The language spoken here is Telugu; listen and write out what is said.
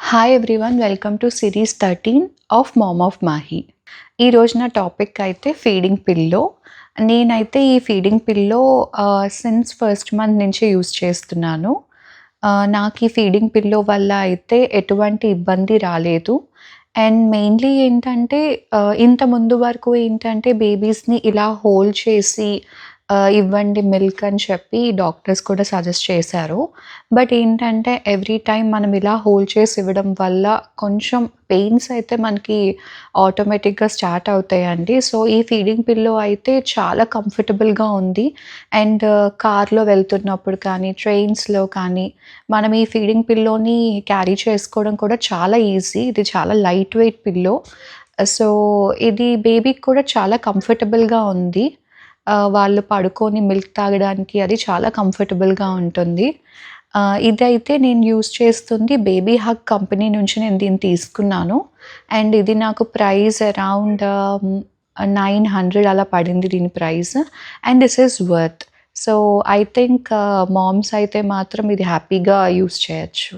Hi everyone, welcome to series 13 of mom of Mahe. ఈరోజు నా టాపిక్ అయితే ఫీడింగ్ పిల్లో. నేనైతే ఈ feeding pillow since first month నుంచి యూస్ చేస్తున్నాను. నాకు ఈ ఫీడింగ్ పిల్లో వల్ల అయితే ఎటువంటి ఇబ్బంది రాలేదు. అండ్ మెయిన్లీ ఏంటంటే ఇంత ముందు వరకు ఏంటంటే బేబీస్ని ఇలా హోల్డ్ చేసి ఇవ్వండి మిల్క్ అని చెప్పి డాక్టర్స్ కూడా సజెస్ట్ చేశారు. బట్ ఏంటంటే ఎవ్రీ టైమ్ మనం ఇలా హోల్డ్ చేసి ఇవ్వడం వల్ల కొంచెం పెయిన్స్ అయితే మనకి ఆటోమేటిక్గా స్టార్ట్ అవుతాయండి. సో ఈ ఫీడింగ్ పిల్లో అయితే చాలా కంఫర్టబుల్గా ఉంది. అండ్ కార్లో వెళ్తున్నప్పుడు కానీ, ట్రైన్స్లో కానీ మనం ఈ ఫీడింగ్ పిల్లోని క్యారీ చేసుకోవడం కూడా చాలా ఈజీ. ఇది చాలా లైట్ వెయిట్ పిల్లో. సో ఇది బేబీకి కూడా చాలా కంఫర్టబుల్గా ఉంది. వాళ్ళు పడుకొని మిల్క్ తాగడానికి అది చాలా కంఫర్టబుల్గా ఉంటుంది. ఇదైతే నేను యూజ్ చేస్తుంది బేబీ హగ్ కంపెనీ నుంచి నేను దీన్ని తీసుకున్నాను. అండ్ ఇది నాకు ప్రైస్ అరౌండ్ 900 అలా పడింది దీని price. And this is worth. So I think moms అయితే మాత్రం ఇది హ్యాపీగా యూజ్ చేయొచ్చు.